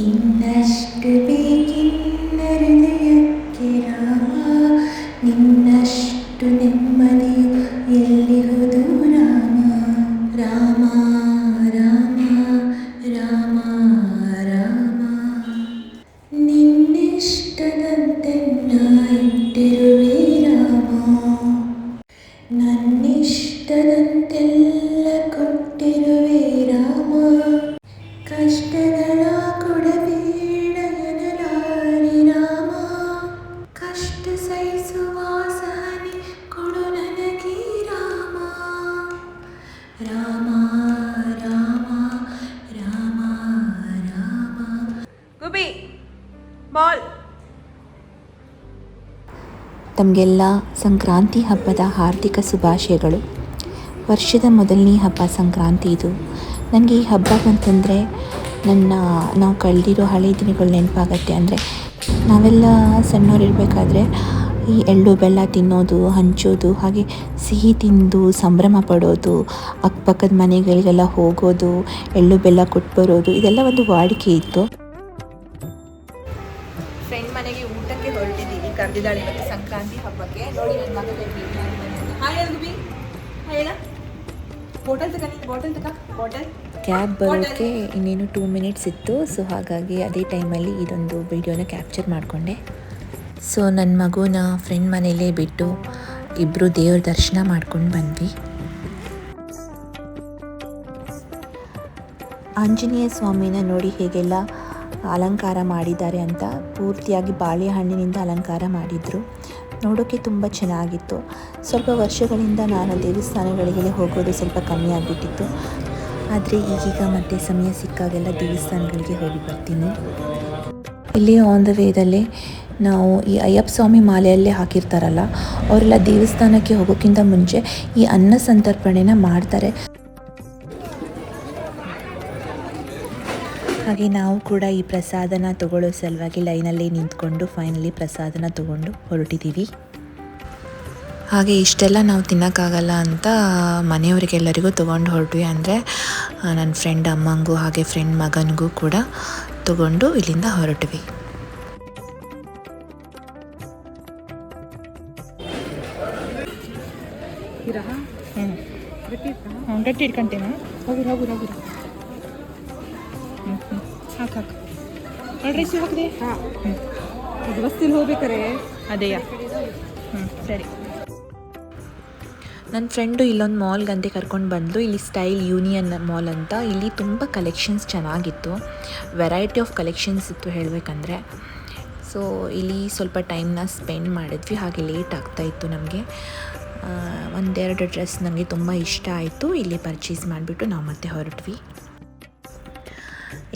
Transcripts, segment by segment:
ಇನ್ನಷ್ಟು ಬೇಕಿನ್ನ ಹೃದಯಕ್ಕೆ ರಾಮ, ನಿನ್ನಷ್ಟು ನೆಮ್ಮದಿಯು ಎಲ್ಲಿಹುದು ರಾಮ. ರಾಮ ರಾಮ ರಾಮ ರಾಮ, ನಿನ್ನಿಷ್ಟದಂತೆನ್ನ ಇಟ್ಟಿರುವೆ ರಾಮ, ನನ್ನಿಷ್ಟದಂತೆಲ್ಲ ಕೊಟ್ಟಿರುವೆ ರಾಮ. ಕಷ್ಟಗಳ ಕೊಡಬೇಡ ಎನ್ನಲಾರೆ ರಾಮ, ಕಷ್ಟ ಸಹಿಸುವ ಸಹನೆ ಕೊಡು ನನಗೆ ರಾಮ. ರಾಮ ರಾಮ ರಾಮ ರಾಮ. ಗುಬಿ ಬಾಲ್. ತಮಗೆಲ್ಲ ಸಂಕ್ರಾಂತಿ ಹಬ್ಬದ ಹಾರ್ದಿಕ ಶುಭಾಶಯಗಳು. ವರ್ಷದ ಮೊದಲನೇ ಹಬ್ಬ ಸಂಕ್ರಾಂತಿ ಇದು. ನನಗೆ ಈ ಹಬ್ಬ ಬಂತಂದರೆ ನಾವು ಕಳೆದಿರೋ ಹಳೆ ದಿನಗಳು ನೆನಪಾಗತ್ತೆ. ಅಂದರೆ ನಾವೆಲ್ಲ ಸಣ್ಣವರಿರಬೇಕಾದ್ರೆ ಈ ಎಳ್ಳು ಬೆಲ್ಲ ತಿನ್ನೋದು, ಹಂಚೋದು, ಹಾಗೆ ಸಿಹಿ ತಿಂದು ಸಂಭ್ರಮ ಪಡೋದು, ಅಕ್ಕಪಕ್ಕದ ಮನೆಗಳಿಗೆಲ್ಲ ಹೋಗೋದು, ಎಳ್ಳು ಬೆಲ್ಲ ಕೊಟ್ಟು ಬರೋದು, ಇದೆಲ್ಲ ಒಂದು ವಾಡಿಕೆ ಇತ್ತು. ಫ್ರೆಂಡ್ ಮನೆಗೆ ಊಟಕ್ಕೆ ಹೊರಟಿದ್ದೀವಿ. ಕರೆದಿದ್ದಾಳೆ ಇವತ್ತು ಸಂಕ್ರಾಂತಿ ಹಬ್ಬಕ್ಕೆ. ನೋಡಿ ನನ್ನ ಮಗನಿಗೆ ಹಾಯ್ ಹೇಳು ಗುಬಿ, ಹಾಯ್ ಹೇಳ. ಬಾಟಲ್ ತಗ, ನೀನು ಬಾಟಲ್ ತಗ. ಬಾಟಲ್ ಕ್ಯಾಬ್ ಬರೋಕ್ಕೆ ಇನ್ನೇನು 2 ಮಿನಿಟ್ಸ್ ಇತ್ತು. ಸೊ ಹಾಗಾಗಿ ಅದೇ ಟೈಮಲ್ಲಿ ಇದೊಂದು ವಿಡಿಯೋನ ಕ್ಯಾಪ್ಚರ್ ಮಾಡಿಕೊಂಡೆ. ಸೊ ನನ್ನ ಮಗುನ ಫ್ರೆಂಡ್ ಮನೇಲೇ ಬಿಟ್ಟು ಇಬ್ಬರು ದೇವ್ರ ದರ್ಶನ ಮಾಡ್ಕೊಂಡು ಬಂದ್ವಿ. ಆಂಜನೇಯ ಸ್ವಾಮಿನ ನೋಡಿ ಹೇಗೆಲ್ಲ ಅಲಂಕಾರ ಮಾಡಿದ್ದಾರೆ ಅಂತ. ಪೂರ್ತಿಯಾಗಿ ಬಾಳೆಹಣ್ಣಿನಿಂದ ಅಲಂಕಾರ ಮಾಡಿದರು. ನೋಡೋಕ್ಕೆ ತುಂಬ ಚೆನ್ನಾಗಿತ್ತು. ಸ್ವಲ್ಪ ವರ್ಷಗಳಿಂದ ನಾನು ದೇವಸ್ಥಾನಗಳಿಗೆ ಹೋಗೋದು ಸ್ವಲ್ಪ ಕಮ್ಮಿ ಆಗಿಬಿಟ್ಟಿತ್ತು. ಆದರೆ ಈಗೀಗ ಮತ್ತೆ ಸಮಯ ಸಿಕ್ಕಾಗೆಲ್ಲ ದೇವಸ್ಥಾನಗಳಿಗೆ ಹೋಗಿ ಬರ್ತೀನಿ. ಇಲ್ಲಿ ಆನ್ ದ ವೇದಲ್ಲೇ ನಾವು ಈ ಅಯ್ಯಪ್ಪ ಸ್ವಾಮಿ ಮಾಲೆಯಲ್ಲೇ ಹಾಕಿರ್ತಾರಲ್ಲ, ಅವರೆಲ್ಲ ದೇವಸ್ಥಾನಕ್ಕೆ ಹೋಗೋಕ್ಕಿಂತ ಮುಂಚೆ ಈ ಅನ್ನ ಸಂತರ್ಪಣೆನ ಮಾಡ್ತಾರೆ. ಹಾಗೆ ನಾವು ಕೂಡ ಈ ಪ್ರಸಾದನ ತಗೊಳ್ಳೋ ಸಲುವಾಗಿ ಲೈನಲ್ಲಿ ನಿಂತ್ಕೊಂಡು ಫೈನಲಿ ಪ್ರಸಾದನ ತಗೊಂಡು ಹೊರಟಿದ್ದೀವಿ. ಹಾಗೆ ಇಷ್ಟೆಲ್ಲ ನಾವು ತಿನ್ನೋಕ್ಕಾಗಲ್ಲ ಅಂತ ಮನೆಯವರಿಗೆಲ್ಲರಿಗೂ ತೊಗೊಂಡು ಹೊರಟ್ವಿ. ಅಂದರೆ ನನ್ನ ಫ್ರೆಂಡ್ ಅಮ್ಮಂಗೂ ಹಾಗೆ ಫ್ರೆಂಡ್ ಮಗನಿಗೂ ಕೂಡ ತಗೊಂಡು ಇಲ್ಲಿಂದ ಹೊರಟ್ವಿ. ಗಟ್ಟಿ ಇಟ್ಕೊಂತೇನೆ. ಹೋಗುರು ಹೋಗುರು ಹೋಗುರು. ಹಾಕು ಹಾಕು. ರೈಸ್ ಹಾಕಿದೆ. ಹಾಂ ಇದು ಬಸ್ಸಲ್ಲಿ ಹೋಗ್ಬೇಕಾರೆ ಅದೇಯಾ. ಸರಿ. ನನ್ನ ಫ್ರೆಂಡು ಇಲ್ಲೊಂದು ಮಾಲ್ಗಂತೆ ಕರ್ಕೊಂಡು ಬಂದು. ಇಲ್ಲಿ ಸ್ಟೈಲ್ ಯೂನಿಯನ್ ಮಾಲ್ ಅಂತ. ಇಲ್ಲಿ ತುಂಬ ಕಲೆಕ್ಷನ್ಸ್ ಚೆನ್ನಾಗಿತ್ತು, ವೆರೈಟಿ ಆಫ್ ಕಲೆಕ್ಷನ್ಸ್ ಇತ್ತು ಹೇಳಬೇಕಂದ್ರೆ. ಸೊ ಇಲ್ಲಿ ಸ್ವಲ್ಪ ಟೈಮ್ನ ಸ್ಪೆಂಡ್ ಮಾಡಿದ್ವಿ. ಹಾಗೆ ಲೇಟ್ ಆಗ್ತಾಯಿತ್ತು ನಮಗೆ. ಒಂದೆರಡು ಡ್ರೆಸ್ ನನಗೆ ತುಂಬ ಇಷ್ಟ ಆಯಿತು. ಇಲ್ಲಿ ಪರ್ಚೇಸ್ ಮಾಡಿಬಿಟ್ಟು ನಾವು ಮತ್ತೆ ಹೊರಟ್ವಿ.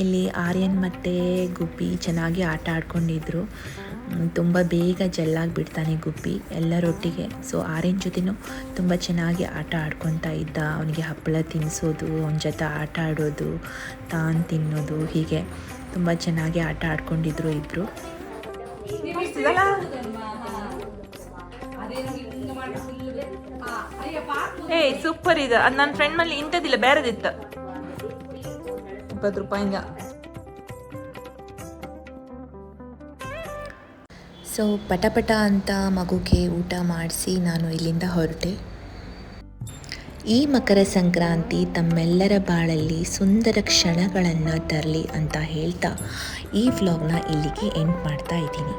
ಇಲ್ಲಿ ಆರ್ಯನ್ ಮತ್ತು ಗುಬ್ಬಿ ಚೆನ್ನಾಗಿ ಆಟ ಆಡ್ಕೊಂಡಿದ್ರು. ತುಂಬ ಬೇಗ ಜಲ್ಲಾಗಿ ಬಿಡ್ತಾನೆ ಗುಬ್ಬಿ ಎಲ್ಲರೊಟ್ಟಿಗೆ. ಸೊ ಆರ್ಯನ್ ಜೊತೆನೂ ತುಂಬ ಚೆನ್ನಾಗಿ ಆಟ ಆಡ್ಕೊತಾ ಇದ್ದ. ಅವನಿಗೆ ಹಪ್ಪಳ ತಿನ್ನಿಸೋದು, ಅವನ ಜೊತೆ ಆಟ ಆಡೋದು, ತಾನು ತಿನ್ನೋದು, ಹೀಗೆ ತುಂಬ ಚೆನ್ನಾಗಿ ಆಟ ಆಡ್ಕೊಂಡಿದ್ರು ಇಬ್ಬರು. ಸೂಪರ್ ಇದೆ. ಅದು ನನ್ನ ಫ್ರೆಂಡ್ ಮನೇಲಿ ಇಂಥದ್ದಿಲ್ಲ, ಬೇರೆದಿತ್ತು. 20 ರೂಪಾಯಿಂದ. ಸೊ ಪಟ ಅಂತ ಮಗುಗೆ ಊಟ ಮಾಡಿಸಿ ನಾನು ಇಲ್ಲಿಂದ ಹೊರಟೆ. ಈ ಮಕರ ಸಂಕ್ರಾಂತಿ ತಮ್ಮೆಲ್ಲರ ಬಾಳಲ್ಲಿ ಸುಂದರ ಕ್ಷಣಗಳನ್ನು ತರಲಿ ಅಂತ ಹೇಳ್ತಾ ಈ ವ್ಲಾಗ್ನ ಇಲ್ಲಿಗೆ ಎಂಡ್ ಮಾಡ್ತಾ ಇದ್ದೀನಿ.